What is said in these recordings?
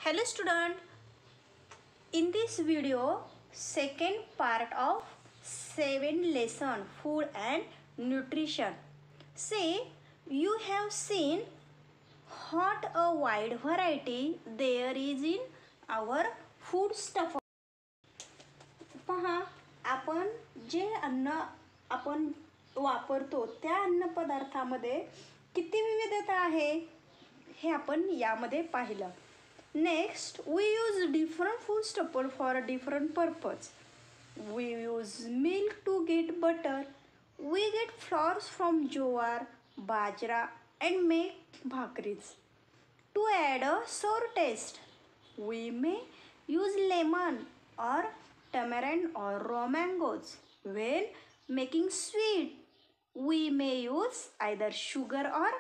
Hello student, in this video second part of 7 lesson food and nutrition. Say you have seen what a wide variety there is in our food stuff. पहा आपण जे अन्न आपण वापरतो त्या अन्न पदार्थामध्ये किती विविधता आहे हे आपण यामध्ये पाहिलं. Next, we use different food staple for a different purpose. We use milk to get butter. We get flours from jowar, bajra and make bhakris. To add a sour taste, we may use lemon or tamarind or raw mangoes. When making sweet, we may use either sugar or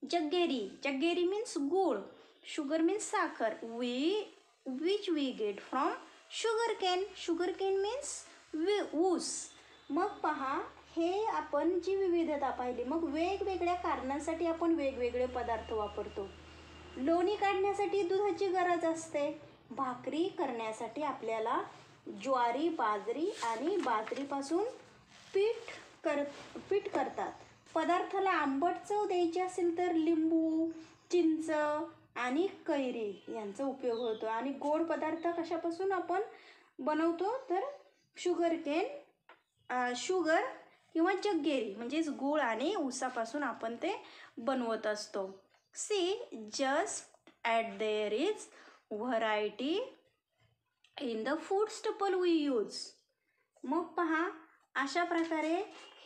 jaggeri. Jaggeri means gold. Sugar means साखर. Which we get from sugar cane. Sugar cane means ऊस. मग पहा हे आपण जी विविधता पाहिली. मग वेगवेगळ्या कारणांसाठी आपण वेगवेगळे पदार्थ वापरतो. लोणी काढण्यासाठी दुधाची गरज असते. भाकरी करण्यासाठी आपल्याला ज्वारी, बाजरी आणि बाजरीपासून पीठ करतात. पदार्थाला आंबट चव द्यायची असेल तर लिंबू, चिंच आणि कैरी यांचा उपयोग होतो. आणि गोड पदार्थ कशापासून आपण बनवतो तर शुगर किंवा जग्गेरी म्हणजेच गूळ आणि ऊसापासून आपण ते बनवत असतो. See just at there is variety in the food staple we use. मग पहा अशा प्रकारे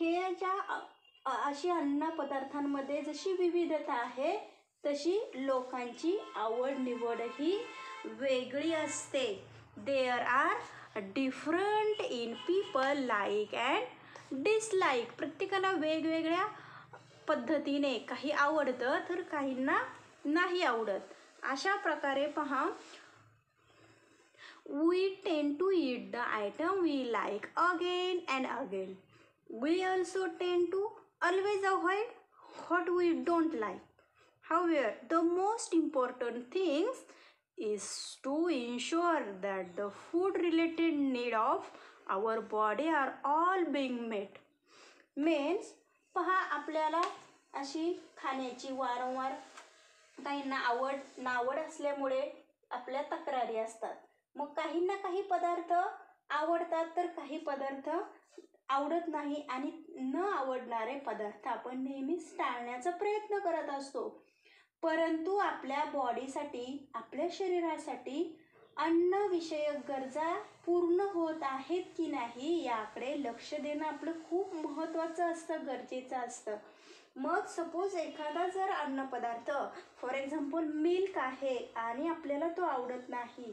हे अशी अन्न पदार्थांमध्ये जशी विविधता आहे तशी लोकांची आवड निवडही वेगळी असते. There are different in people like and dislike. प्रत्येकाला वेगवेगळ्या पद्धतीने काही आवडतं तर काहींना नाही आवडत. अशा प्रकारे पहा we tend to eat the item we like again and again. We also tend to always avoid what we don't like. However, the most important thing is to ensure that the food related need of our body are all being met. Means पहा आपल्याला अशी खाण्याची वारंवार काहींना नावड असल्यामुळे आपल्या तक्रारी असतात. मग काहींना काही पदार्थ आवडतात तर काही पदार्थ आवडत नाही आणि न आवडणारे पदार्थ आपण नेहमीच टाळण्याचा प्रयत्न करत असतो. परंतु आपल्या बॉडीसाठी आपल्या शरीरासाठी अन्नविषयक गरजा पूर्ण होत आहेत की नाही याकडे लक्ष देणं आपलं खूप महत्त्वाचं असतं, गरजेचं असतं. मग सपोज एखादा जर अन्नपदार्थ फॉर एक्झाम्पल मिल्क आहे आणि आपल्याला तो आवडत नाही,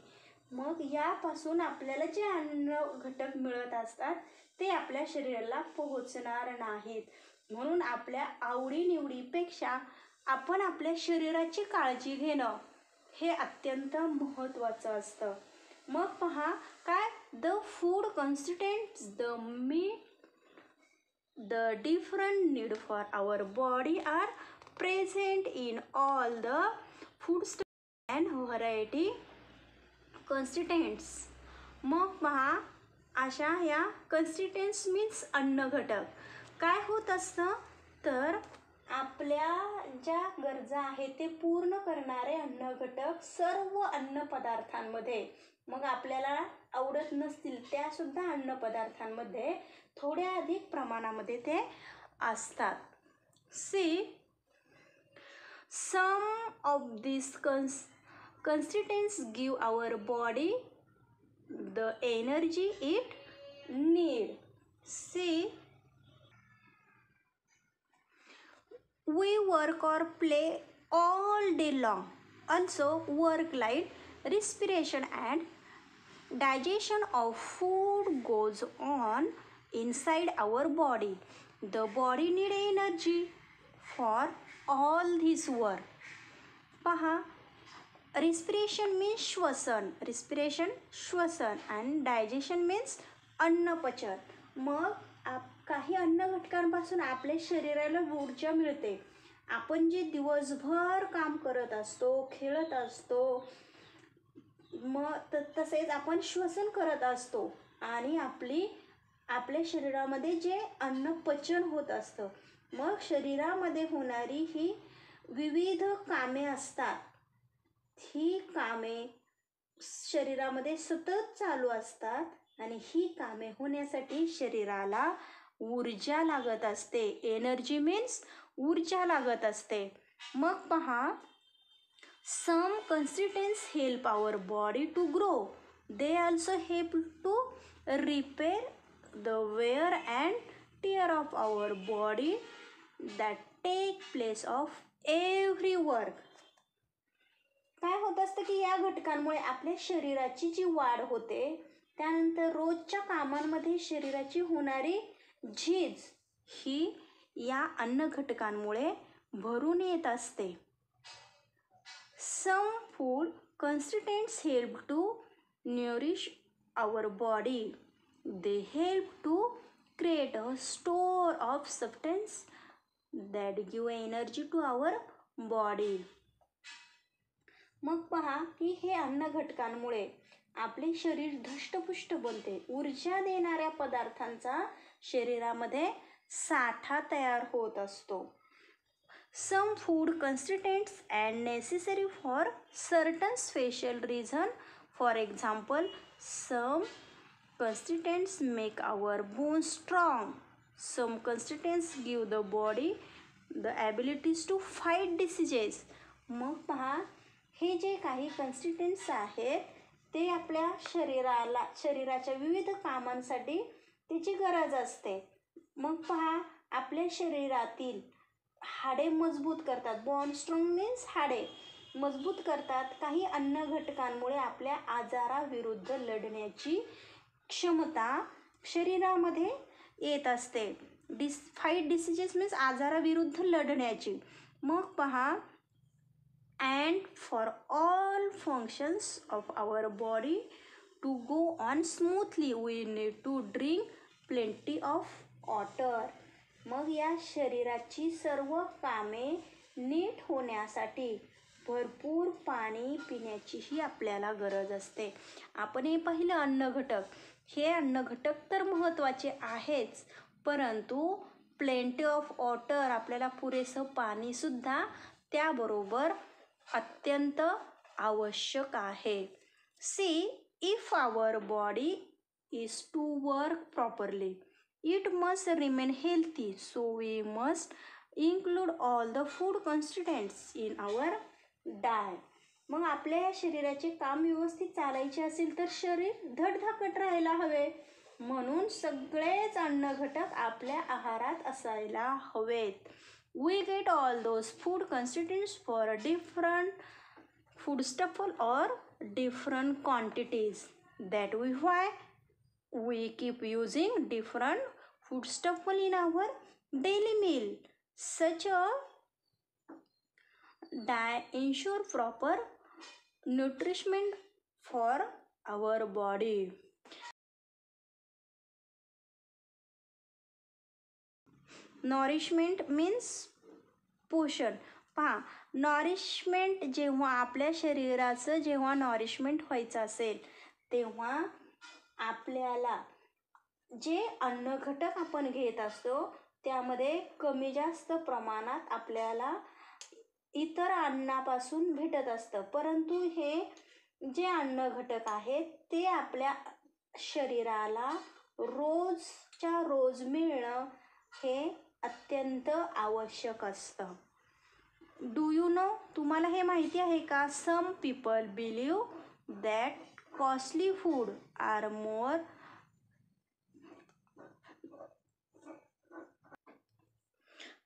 मग यापासून आपल्याला जे अन्न घटक मिळत असतात ते आपल्या शरीराला पोहोचणार नाहीत. म्हणून आपल्या आवडीनिवडीपेक्षा आपण आपल्या शरीराची काळजी घेणं हे अत्यंत महत्त्वाचं असतं. मग पहा काय the food constituents the different need for our body are present in all the food and variety constituents. मग पहा अशा या कन्स्टिट्यूएंट्स मीन्स अन्न घटक. काय होत असतं तर आपल्या ज्या गरजा आहेत ते पूर्ण करणारे अन्न घटक सर्व अन्न पदार्थांमध्ये, मग आपल्याला आवडत नसतील त्यासुद्धा अन्न पदार्थांमध्ये थोड्या अधिक प्रमाणामध्ये ते असतात. See some of this constituents give our body the energy it need. See, we work or play all day long. Also work like respiration and digestion of food goes on inside our body. The body need energy for all this work. पहा respiration means श्वसन आणि digestion means अन्नपचन. मग काही अन्न घटकांपासून आपल्या शरीराला ऊर्जा मिळते आपण जे दिवसभर काम करत असतो, खेळत असतो, मग तसेच आपण श्वसन करत असतो आणि आपल्या शरीरामध्ये जे अन्न पचन होत असतं, मग शरीरामध्ये होणारी ही विविध कामे असतात. ही कामे शरीरामध्ये सतत चालू असतात आणि ही कामे होण्यासाठी शरीराला ऊर्जा लागत असते. एनर्जी मीन्स ऊर्जा लागत असते. मग पहा, some constituents help our body to grow. They also help to repair the wear and tear of our body that take place of every work. काय होत असतं की या घटकांमुळे आपल्या शरीराची जी वाढ होते, त्यानंतर रोजच्या कामांमध्ये शरीराची होणारी झीज ही या अन्न घटकांमुळे भरून येत असते. Some food constituents help to nourish our body. They help to create a store of substance that give energy to our body. मग पहा की हे अन्न घटकांमुळे आपले शरीर धष्टपुष्ट बनते. ऊर्जा देणाऱ्या पदार्थांचा शरीरामध्ये साठा तयार होत असतो. Some food constituents and necessary for certain special reason. For example, some constituents make our bones strong. Some constituents give the body the abilities to fight diseases. मग पहा, हे जे काही कन्स्टिट्युएंट्स आहेत ते आपल्या शरीराच्या विविध कामांसाठी त्याची गरज असते. मग पहा, आपल्या शरीरातील हाडे मजबूत करतात. बॉन स्ट्रॉंग मीन्स हाडे मजबूत करतात. काही अन्न घटकांमुळे आपल्या आजाराविरुद्ध लढण्याची क्षमता शरीरामध्ये येत असते. फाईट डिसीजेस मीन्स आजाराविरुद्ध लढण्याची. मग पहा, and for all functions of our body to go on smoothly we need to drink plenty of water. मग या शरीराची सर्व कामे नीट होण्यासाठी भरपूर पाणी पिण्याचीही आपल्याला गरज असते. आपण हे पाहिलं अन्न घटक. हे अन्न घटक तर महत्त्वाचे आहेच, परंतु प्लेंटी ऑफ वॉटर आपल्याला पुरेसं पाणीसुद्धा त्याबरोबर अत्यंत आवश्यक आहे. See, if our body is to work properly, it must remain healthy, so we must include all the food constituents in our diet. मग आपल्या या शरीराचे काम व्यवस्थित चालायचे असेल तर शरीर धडधाकट राहायला हवे, म्हणून सगळेच अन्न घटक आपल्या आहारात असायला हवेत. We get all those food constituents for different foodstuffs or different quantities. That is why we keep using different foodstuffs in our daily meal. Such a diet ensure proper nutrition for our body. Nourishment means पोषण. पहा, nourishment जेव्हा आपल्या शरीराचं जेव्हा nourishment व्हायचं असेल तेव्हा आपल्याला जे अन्न घटक आपण घेत असतो त्यामध्ये कमी जास्त प्रमाणात आपल्याला इतर अन्नापासून भेटत असतं, परंतु हे जे अन्न घटक आहेत ते आपल्या शरीराला रोजच्या रोज मिळणं हे अत्यंत आवश्यक असतं. डू यू नो, तुम्हाला हे माहिती आहे का? Some people believe that costly food are more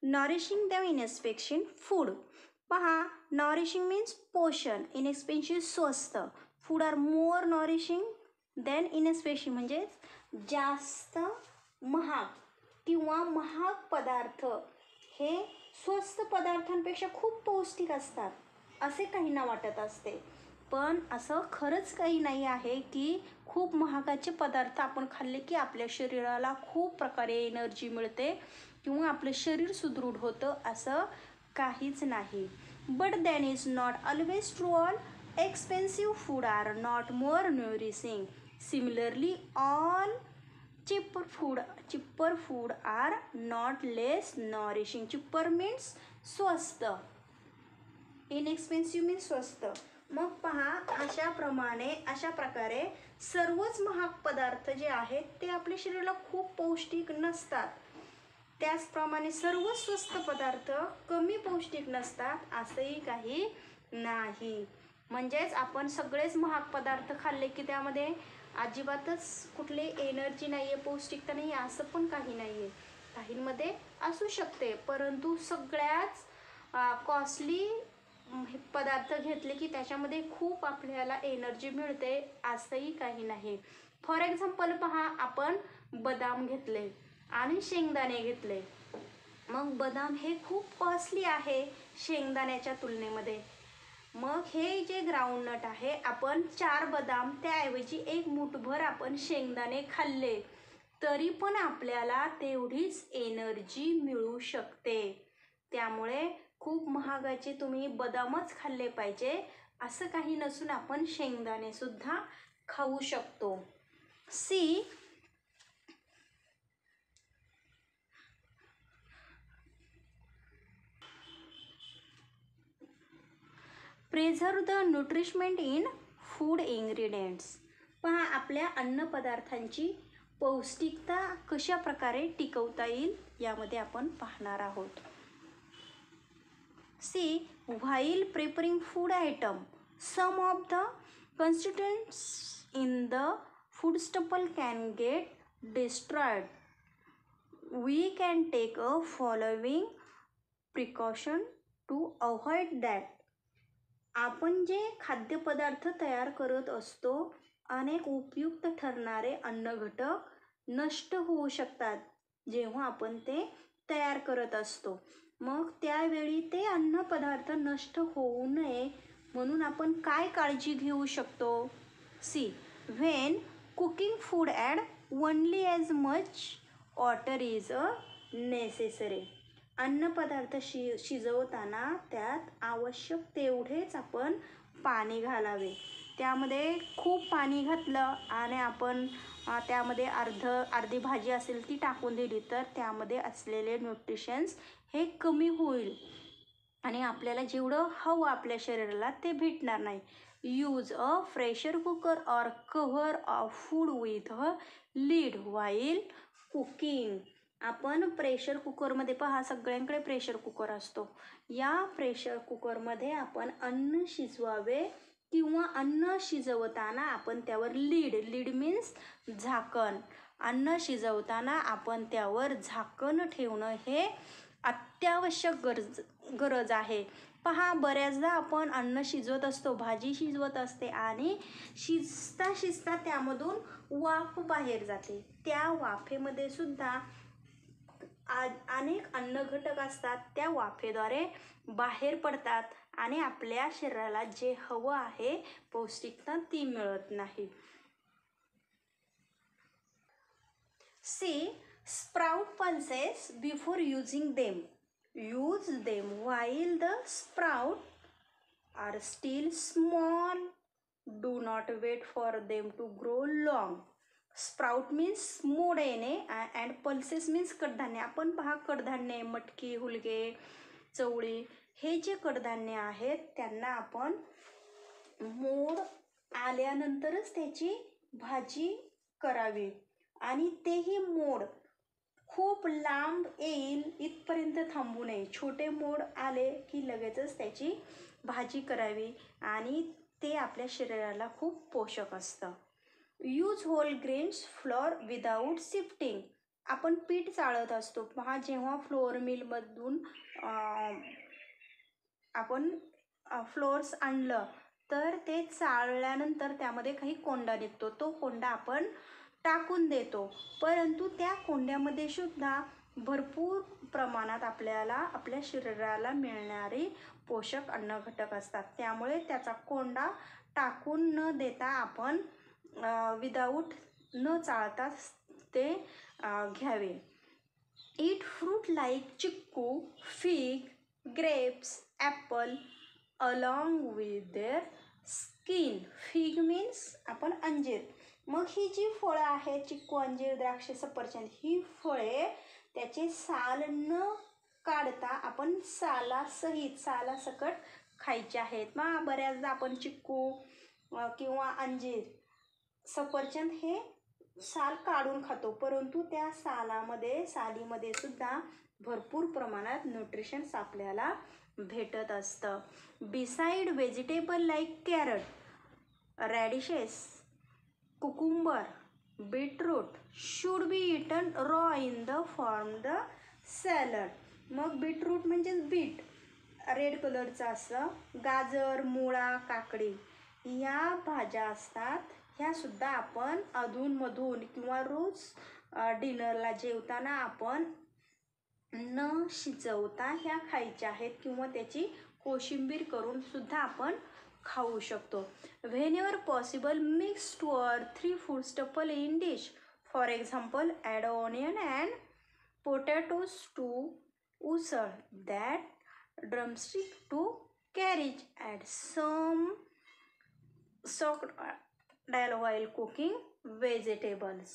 nourishing than inexpensive food. पहा, नॉरिशिंग मीन्स पोषण, इनएक्सपेन्सिव्ह स्वस्त, food are more nourishing than inexpensive म्हणजेच जास्त महाग किंवा महाग पदार्थ हे स्वस्त पदार्थांपेक्षा खूप पौष्टिक असतात असे काहींना वाटत असते. पण असं खरंच काही नाही आहे की खूप महागाचे पदार्थ आपण खाल्ले की आपल्या शरीराला खूप प्रकारे एनर्जी मिळते किंवा आपलं शरीर सुदृढ होतं, असं काहीच नाही. But then is not always true. All expensive food are not more nourishing. Similarly all cheaper food are not less nourishing. cheaper means स्वस्त, इनएक्सपेन्सिव्ह मीन्स स्वस्त. मग पहा, अशा प्रकारे सर्वच महाग पदार्थ जे आहेत ते आपल्या शरीराला खूप पौष्टिक नसतात. त्याचप्रमाणे सर्व स्वस्त पदार्थ कमी पौष्टिक नसतात असंही काही नाही. म्हणजेच आपण सगळेच महाग पदार्थ खाल्ले की त्यामध्ये अजिबातच कुठली एनर्जी नाही आहे, पौष्टिकता नाही आहे असं पण काही नाही आहे. काहींमध्ये असू शकते, परंतु सगळ्याच कॉस्टली पदार्थ घेतले की त्याच्यामध्ये खूप आपल्याला एनर्जी मिळते असंही काही नाही. फॉर एक्झाम्पल पहा, आपण बदाम घेतले आणि शेंगदाणे घेतले. मग बदाम हे खूप कॉस्टली आहे शेंगदाण्याच्या तुलनेमध्ये. मग हे जे ग्राउंडनट आहे, आपण 4 बदाम त्याऐवजी 1 मूठभर आपण शेंगदाणे खाल्ले तरी पण आपल्याला तेवढीच एनर्जी मिळू शकते. त्यामुळे खूप महागाचे तुम्ही बदामच खाल्ले पाहिजे असं काही नसून आपण शेंगदाणे सुद्धा खाऊ शकतो. See preserve the nutriment in food ingredients. पहा, आपल्या अन्नपदार्थांची पौष्टिकता कशा प्रकारे टिकवता येईल यामध्ये आपण पाहणार आहोत. See while preparing food item, some of the constituents in the food staple can get destroyed. We can take a following precaution to avoid that. आपण जे खाद्यपदार्थ तयार करत असतो, अनेक उपयुक्त ठरणारे अन्न घटक नष्ट होऊ शकतात जेव्हा आपण ते तयार करत असतो. मग त्यावेळी ते अन्न पदार्थ नष्ट होऊ नये म्हणून आपण काय काळजी घेऊ शकतो. See when cooking food add only as much water is a necessary. अन्नपदार्थ शिजवताना त्यात आवश्यक तेवढेच आपण पाणी घालावे. त्यामध्ये खूप पाणी घातलं आणि आपण त्यामध्ये अर्धी भाजी असेल ती टाकून दिली तर त्यामध्ये असलेले न्यूट्रिशन्स हे कमी होईल आणि आपल्याला जेवढं हवं आपल्या शरीराला ते भेटणार नाही. Use a pressure cooker or cover of food with a lead while cooking. आपण प्रेशर कुकरमध्ये पहा, सगळ्यांकडे प्रेशर कुकर असतो. या प्रेशर कुकरमध्ये आपण अन्न शिजवावे किंवा अन्न शिजवताना आपण त्यावर लीड मीन्स झाकण. अन्न शिजवताना आपण त्यावर झाकण ठेवणं हे अत्यावश्यक गरज आहे. पहा, बऱ्याचदा आपण अन्न शिजवत असतो, भाजी शिजवत असते आणि शिजता त्यामधून वाफ बाहेर जाते. त्या वाफेमध्ये सुद्धा अनेक अन्न घटक असतात, त्या वाफेद्वारे बाहेर पडतात आणि आपल्या शरीराला जे हवं आहे पौष्टिकता ती मिळत नाही. See sprout pulses before using them. Use them while the sprout are still small. Do not wait for them to grow long. Sprout means मोड येणे अँड पल्सेस मीन्स कडधान्य. आपण पहा, कडधान्य मटकी, हुलगे, चवळी हे जे कडधान्य आहेत त्यांना आपण मोड आल्यानंतरच त्याची भाजी करावी आणि तेही मोड खूप लांब येईल इथपर्यंत थांबू नये. छोटे मोड आले की लगेचच त्याची भाजी करावी आणि ते आपल्या शरीराला खूप पोषक असतं. Use whole grains flour without shifting. आपण पीठ चाळत असतो पहा, जेव्हा फ्लोअर मिलमधून आपण फ्लोअर्स आणलं तर ते चाळल्यानंतर त्यामध्ये काही कोंडा निघतो. तो कोंडा आपण टाकून देतो, परंतु त्या कोंड्यामध्ये सुद्धा भरपूर प्रमाणात आपल्याला आपल्या शरीराला मिळणारी पोषक अन्न घटक असतात. त्यामुळे त्याचा कोंडा टाकून न देता आपण विदाऊट न चाळता ते घ्यावे. Eat fruit like chikoo, fig, grapes, apple along with their skin. Fig means आपण अंजीर. मग ही जी फळं आहेत, चिक्कू, अंजीर, द्राक्ष, सफरचंद, ही फळे त्याचे साल न काढता आपण सालासकट खायचे आहेत. मग बऱ्याचदा आपण चिक्कू किंवा अंजीर, सफरचंद हे साल काढून खातो, परंतु त्या सालीमध्ये सुद्धा भरपूर प्रमाणात न्यूट्रिशन्स आपल्याला भेटत असतं. Beside vegetable like carrot, radishes, cucumber, beetroot should be eaten raw in the form the salad. मग बीटरूट म्हणजेच बीट रेड कलरचं असतं. गाजर, मुळा, काकडी या भाज्या असतात. ह्या सुद्धा आपण अधूनमधून किंवा रोज डिनरला जेवताना आपण न शिजवता ह्या खायच्या आहेत किंवा त्याची कोशिंबीर करून सुद्धा आपण खाऊ शकतो. Whenever possible mix 2 or 3 food stuff in dish. For example add onion and potatoes to usal, that drumstick to curries, add some soaked while cooking vegetables.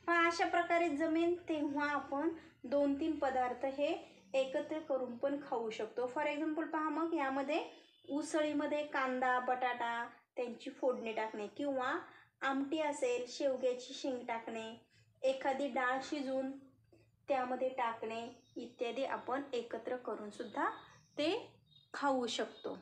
अशा प्रकारे जमेन तेव्हा आपण 2-3 पदार्थ हे एकत्र करून पण खाऊ शकतो. फॉर एक्झाम्पल पहा, मग यामध्ये उसळीमध्ये कांदा, बटाटा त्यांची फोडणी टाकणे किंवा आमटी असेल शेवग्याची शेंग टाकणे, एखादी डाळ शिजवून त्यामध्ये टाकणे इत्यादी आपण एकत्र करून सुद्धा ते खाऊ शकतो.